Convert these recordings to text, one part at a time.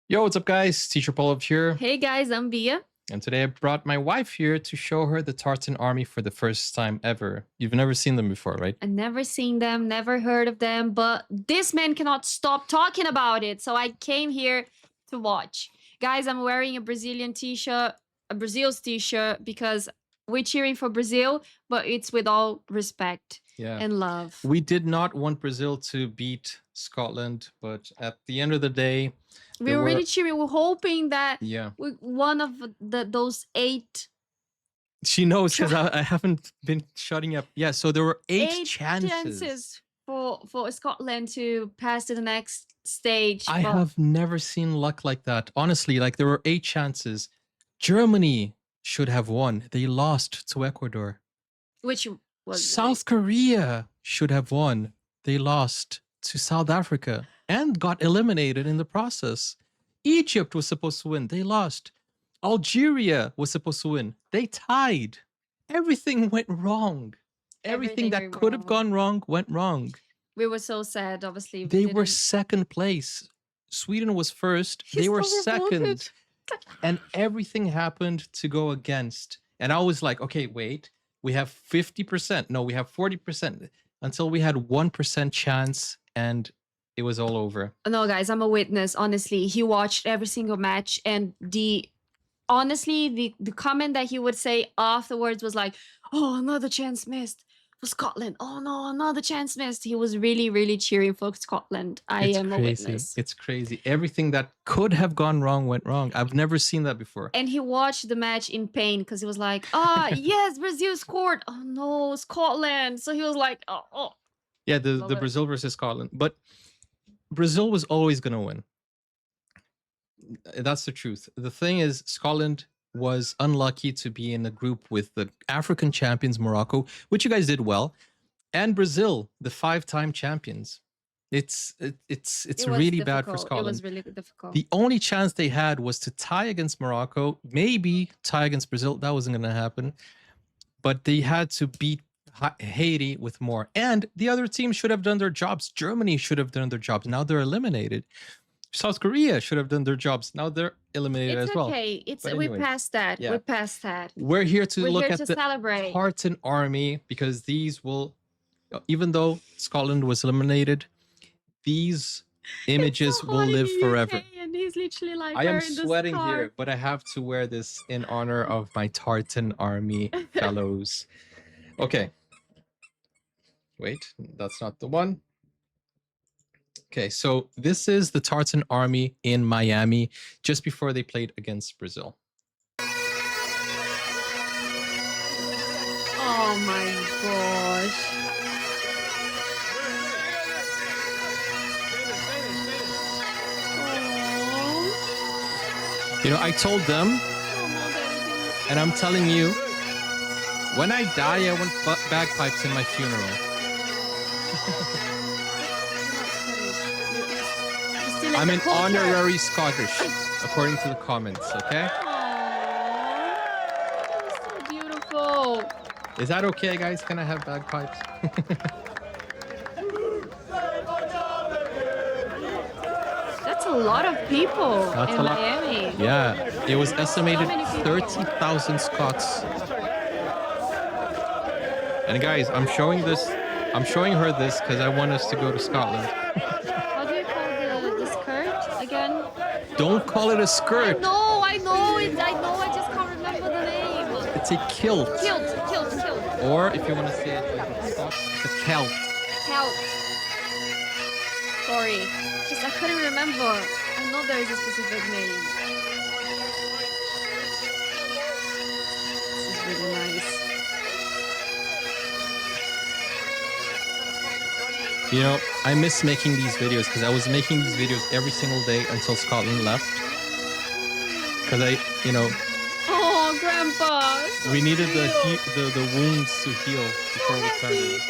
Yo, what's up, guys? Teacher Paul here. Hey guys, I'm Bia. And today I brought my wife here to show her the Tartan Army for the first time ever. You've never seen them before, right? I've never seen them, never heard of them, but this man cannot stop talking about it. So I came here to watch. Guys, I'm wearing a Brazilian t-shirt, a Brazil's t-shirt, because we're cheering for Brazil, but it's with all respect and love. We did not want Brazil to beat Scotland, but at the end of the day, we were really cheering. We're hoping that yeah, one of those 8. She knows because I haven't been shutting up. Yeah, so there were 8 chances for Scotland to pass to the next stage. I have never seen luck like that. Honestly, like there were 8 chances. Germany should have won. They lost to Ecuador. Which was South Korea should have won. They lost to South Africa and got eliminated in the process. Egypt was supposed to win. They lost. Algeria was supposed to win. They tied. Everything went wrong. Everything that could have gone wrong went wrong. We were so sad, obviously. They were second place. Sweden was first. They were second. And everything happened to go against. And I was like, okay, wait. We have 50%. No, we have 40%. Until we had 1% chance and it was all over. No, guys, I'm a witness. Honestly, he watched every single match, and the comment that he would say afterwards was like, oh, another chance missed for Scotland. Oh no, another chance missed. He was really, really cheering for Scotland. I am a witness. It's crazy. Everything that could have gone wrong went wrong. I've never seen that before. And he watched the match in pain because he was like, ah, yes, Brazil scored. Oh no, Scotland. So he was like, oh. Yeah, the Brazil versus Scotland. But Brazil was always going to win. That's the truth. The thing is, Scotland was unlucky to be in a group with the African champions, Morocco, which you guys did well, and Brazil, the 5-time champions. It's really bad for Scotland. It was really difficult. The only chance they had was to tie against Morocco, maybe tie against Brazil. That wasn't going to happen. But they had to beat Haiti with more. And the other team should have done their jobs. Germany should have done their jobs. Now they're eliminated. South Korea should have done their jobs. Now they're eliminated as well. It's okay. We passed that. Yeah. We passed that. We're here to look at the celebrate. Tartan Army, because these will, even though Scotland was eliminated, these images will live forever. And he's literally like, I am sweating here, but I have to wear this in honor of my Tartan Army fellows. Okay. Wait, that's not the one. Okay, so this is the Tartan Army in Miami just before they played against Brazil. Oh my gosh. You know, I told them, and I'm telling you, when I die, I want bagpipes in my funeral. I'm an honorary Scottish, according to the comments, okay? Aww, so beautiful. Is that okay, guys? Can I have bagpipes? That's a lot of people in Miami. Yeah, it was estimated 30,000 Scots. And guys, I'm showing her this because I want us to go to Scotland. Again? Don't call it a skirt. I know, I just can't remember the name. It's a kilt. Kilt. Or if you want to say it like it's a kilt. Kilt. Sorry, I couldn't remember. I know there is a specific name. This is really nice. You know, I miss making these videos because I was making these videos every single day until Scotland left. Because oh, Grandpa! We needed the wounds to heal before we started.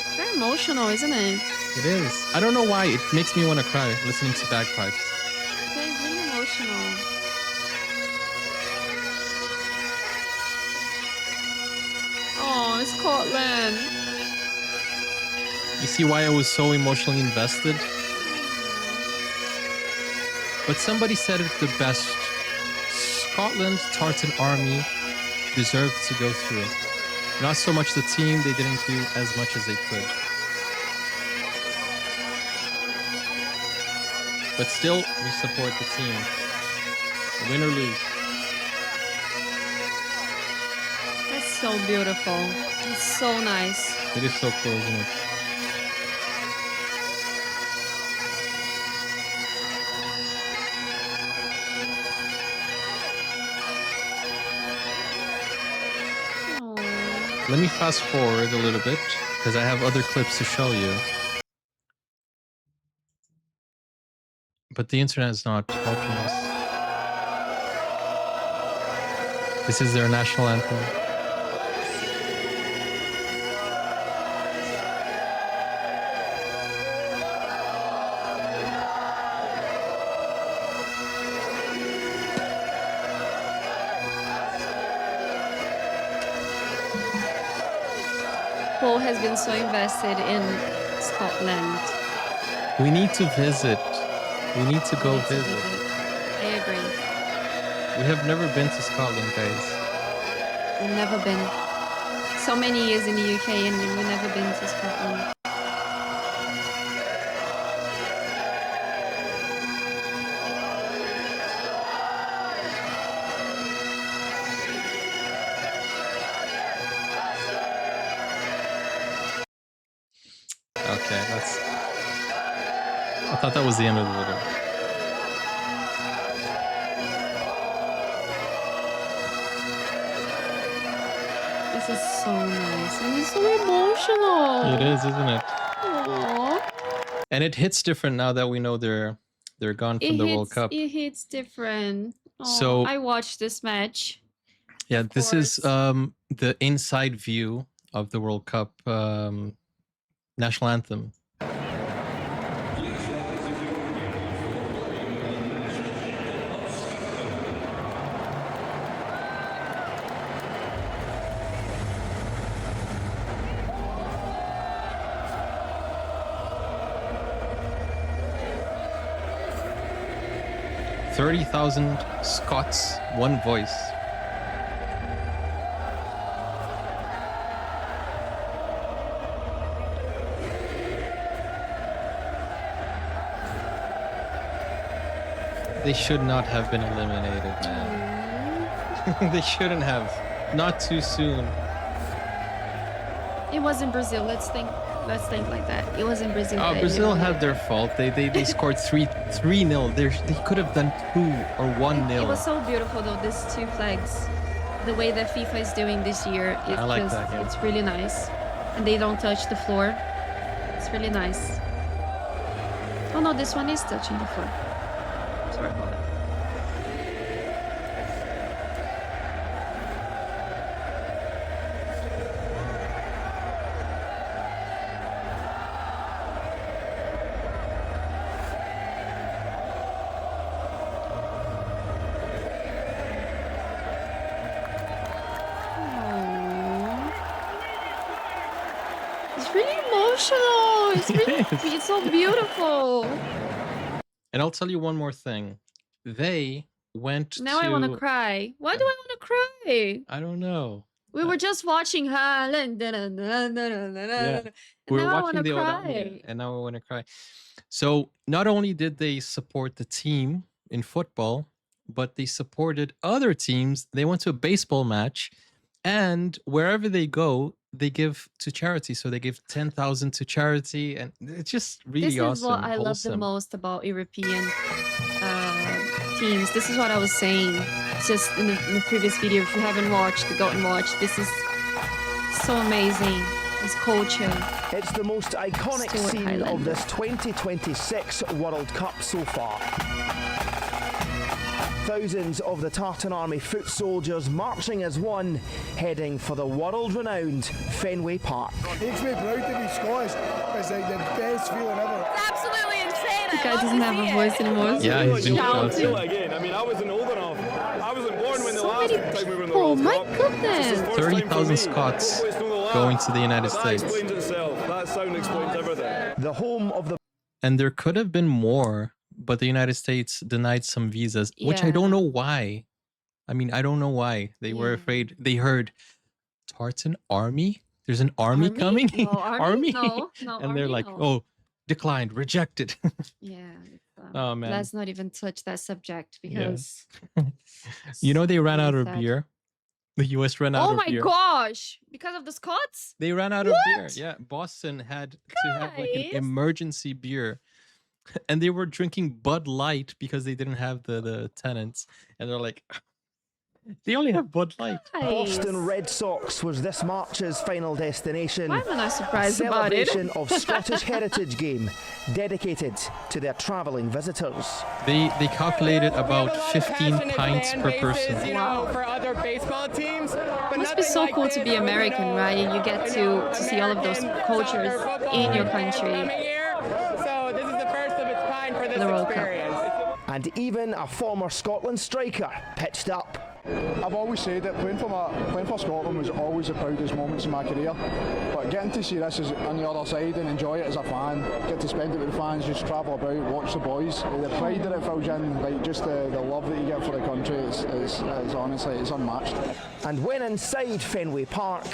It's very emotional, isn't it? It is. I don't know why. It makes me want to cry listening to bagpipes. It's really emotional. Oh, Scotland. You see why I was so emotionally invested? But somebody said it the best. Scotland's Tartan Army deserved to go through. Not so much the team, they didn't do as much as they could. But still, we support the team. Win or lose. That's so beautiful. It's so nice. It is so cool, isn't it? Aw. Let me fast forward a little bit, because I have other clips to show you. But the internet is not helping us. This is their national anthem. Paul has been so invested in Scotland. We need to visit. We need to go Need to visit. I agree. We have never been to Scotland, guys. We've never been. So many years in the UK and we've never been to Scotland. Okay, that's... I thought that was the end of the video. This is so nice and it's so emotional. It is, isn't it? Aww. And it hits different now that we know they're gone from the World Cup. It hits different. Aw, So- I watched this match. Yeah, this is course. the inside view of the World Cup national anthem. "30,000 Scots, one voice." They should not have been eliminated, man. They shouldn't have. Not too soon. It was in Brazil. Let's think like that. It was in Brazil. Oh, that Brazil eliminated. had their fault. They scored 3-0. They could have done 2 or 1-0. It was so beautiful though, these two flags. The way that FIFA is doing this year, I like that, yeah. it's really nice. And they don't touch the floor. It's really nice. Oh no, this one is touching the floor. Sorry about that. Aw. It's really emotional. It's really, It is. it's so beautiful. And I'll tell you one more thing. They went Now to... I want to cry. Why do I want to cry? I don't know. We were just watching Haaland. Yeah. And We were now I watching wanna the cry. and now I want to cry. So not only did they support the team in football, but they supported other teams. They went to a baseball match, and wherever they go, they give to charity. So they give 10,000 to charity, and it's just really This awesome. is what I love the wholesome. most about European teams. This is what I was saying just in the previous video. If you haven't watched, go and watch. This is so amazing. This culture. It's the most iconic Stuart scene Highlander. of this 2026 World Cup so far. Thousands of the Tartan Army foot soldiers marching as one, heading for the world-renowned Fenway Park. Makes me proud to be Scottish. It's like the best feeling ever. It's absolutely insane. The guy doesn't have a voice anymore. Yeah, he's doing Shouting. awesome. Again. I mean, I wasn't old enough. I wasn't born when the So last many time we were in the people. World My Cup. goodness. 30,000 Scots going to the United That States. explains itself. That That sound explains everything. The home of the And there could have been more, but the United States denied some visas, which I don't Yeah. know why. I mean, I don't know why. They were Yeah. afraid. They heard Tartan Army. There's an army coming. No, army? No, no, And they're army, like, no. oh, declined, rejected. Yeah. It's, Oh, man. Let's not even touch that subject because. You know, they ran really out of sad. beer. The US ran out Oh of my beer. gosh! Because of the Scots? They ran out of beer. What? Yeah, Boston had to have like an Guys. emergency beer. And they were drinking Bud Light because they didn't have the tenants. And they're like, they only have Bud Light. Boston Guys. Red Sox was this March's final destination. Why am I not A surprised about it? celebration of Scottish heritage game dedicated to their travelling visitors. They calculated about 15 pints per person. You know, for other baseball teams. But Must be so cool to be American, right? You get to see all of those cultures in your country. So this is the first of its kind for this The World Cup. experience. And even a former Scotland striker pitched up. I've always said that playing for Scotland was always the proudest moments in my career. But getting to see this on the other side and enjoy it as a fan, get to spend it with the fans, just travel about, watch the boys. The pride that it fills in, like just the love that you get for the country is honestly, it's unmatched. And when inside Fenway Park,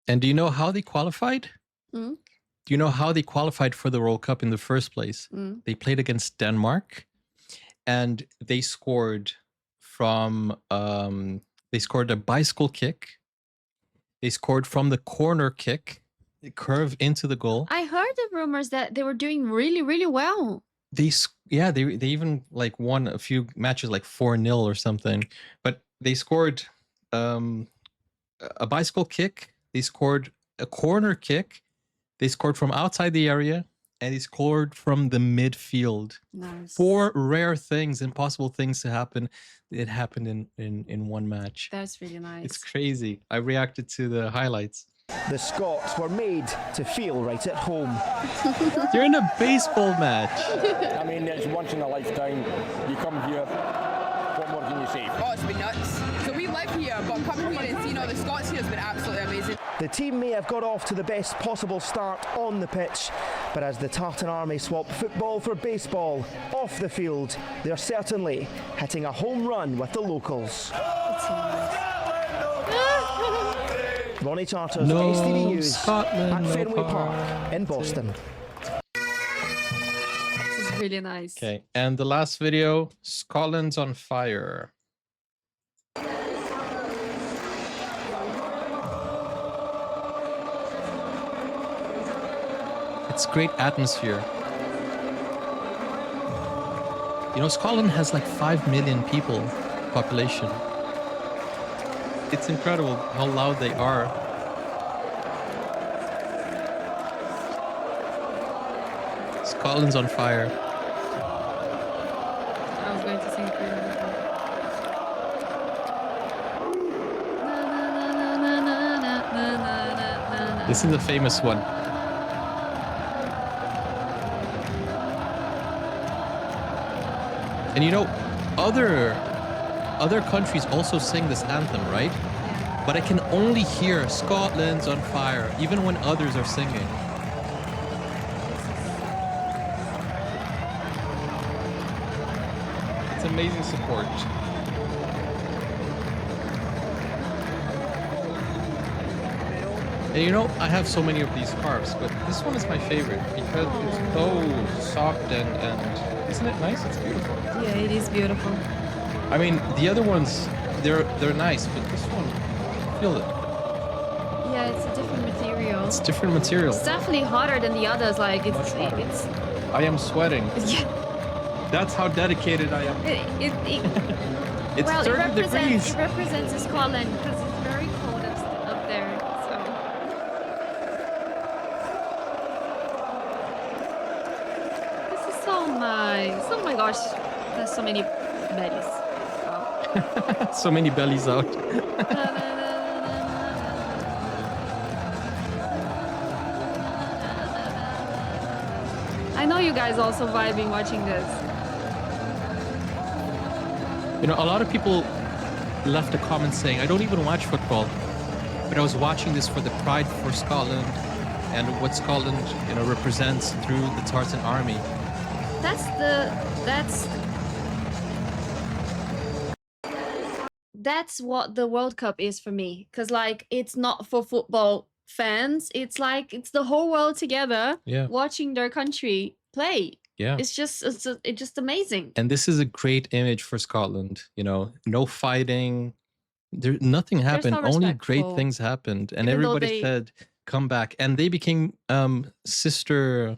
And do you know how they qualified? Mm. Do you know how they qualified for the World Cup in the first place? Mm. They played against Denmark, and they scored from they scored a bicycle kick. They scored from the corner kick, the curve into the goal. I heard the rumors that they were doing really, really well. They even like won a few matches like 4-0 or something. But they scored a bicycle kick. They scored a corner kick. They scored from outside the area, and they scored from the midfield. Nice. 4 rare things, impossible things to happen. It happened in one match. That's really nice. It's crazy. I reacted to the highlights. the Scots were made to feel right at home. You're in a baseball match. I mean, it's once in a lifetime. You come here, what more can you say? Oh, it's been nuts. So we live here, but coming here and seeing all the Scots here has been absolutely amazing. The team may have got off to the best possible start on the pitch, but as the Tartan Army swap football for baseball off the field, they're certainly hitting a home run with the locals. Ronnie Charters, No STV News Scotland, at no Fenway Park in party. Boston. This is really nice. Okay, and the last video, Scotland's on fire. It's great atmosphere. You know, Scotland has like 5 million people population. It's incredible how loud they are. Scotland's on fire. I was going to sing for you. This is a famous one. And you know, other countries also sing this anthem, right? But I can only hear Scotland's on fire, even when others are singing. It's amazing support. And you know, I have so many of these scarves, but this one is my favorite because it's so soft and isn't it nice? It's beautiful. Yeah, it is beautiful. I mean, the other ones, they're nice, but this one, feel it. Yeah, it's a different material. It's different material. It's definitely hotter than the others. Like Much it's hotter. I am sweating. yeah. That's how dedicated I am. It's Well, 30 degrees. it represents Scotland because it's very cold up there. So this is so nice. Oh my gosh, there's so many berries. Wow. So many bellies out. I know you guys also vibing watching this. You know, a lot of people left a comment saying, I don't even watch football, but I was watching this for the pride for Scotland, and what Scotland, you know, represents through the Tartan Army. That's what the World Cup is for me. Because like it's not for football fans. It's like it's the whole world together Yeah. watching their country play. Yeah. It's just amazing. And this is a great image for Scotland. You know, no fighting. There, nothing happened. no Only respect great for- things happened, and Even though everybody they- said, "Come back." And they became sister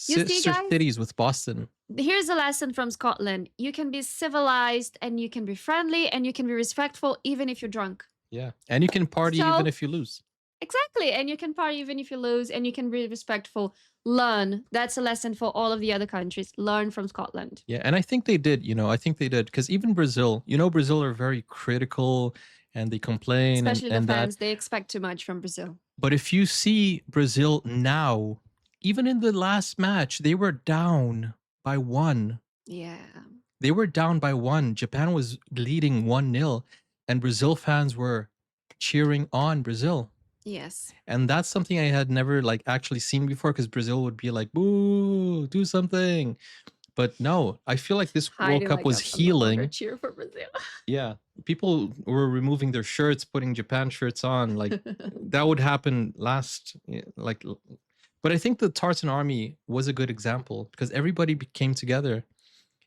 You see, guys? cities with Boston. Here's a lesson from Scotland. You can be civilized and you can be friendly and you can be respectful even if you're drunk. Yeah, and you can party So- even if you lose. Exactly. And you can party even if you lose and you can be respectful. Learn. That's a lesson for all of the other countries. Learn from Scotland. Yeah, and I think they did. You know, I think they did because even Brazil. You know, Brazil are very critical and they complain Especially and the that. fans. They expect too much from Brazil. But if you see Brazil now, even in the last match, they were down by 1. Yeah. They were down by 1. Japan was leading 1-0, and Brazil fans were cheering on Brazil. Yes. And that's something I had never like actually seen before, because Brazil would be like, "Boo, do something." But no, I feel like this World Cup was healing. Cheer for Brazil. Yeah, people were removing their shirts, putting Japan shirts on. Like that would happen but I think the Tartan Army was a good example because everybody came together,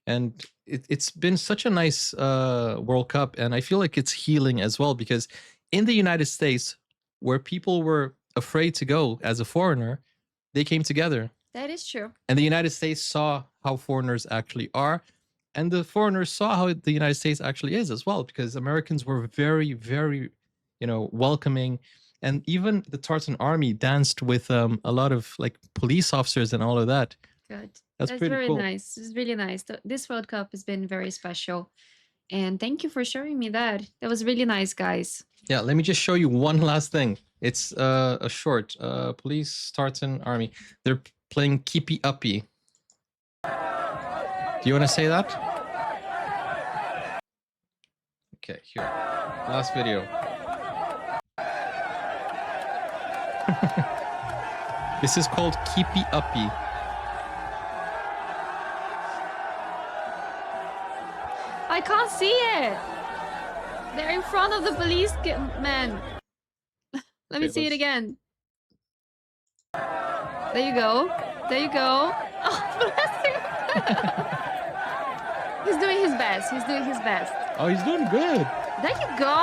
and it's been such a nice World Cup, and I feel like it's healing as well, because in the United States, where people were afraid to go as a foreigner, they came together, That is true. and the United States saw how foreigners actually are, and the foreigners saw how the United States actually is as well, because Americans were very, very, you know, welcoming. And even the Tartan Army danced with a lot of like police officers and all of that. Good. That's pretty very cool. nice. It's really nice. This World Cup has been very special. And thank you for showing me that. That was really nice, guys. Yeah, let me just show you one last thing. It's a short. Police Tartan Army. They're playing Keepy Uppy. Do you want to say that? Okay, here. Last video. This is called Keepy Uppy. I can't see it. They're in front of the police man. Let me Okay, see it let's- again. There you go. There you go. Oh, bless him. He's doing his best. He's doing his best. Oh, he's doing good. There you go.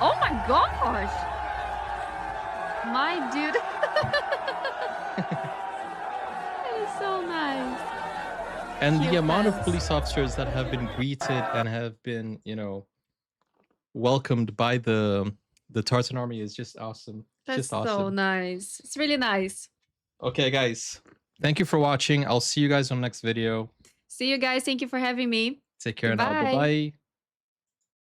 Oh my gosh. My dude. That is so nice. And the Cute amount of fans. police officers that have been greeted and have been, you know, welcomed by the Tartan Army is just awesome. That's Just so awesome. nice. It's really nice. Okay, guys. Thank you for watching. I'll see you guys on the next video. See you guys. Thank you for having me. Take care now. Goodbye. Bye-bye.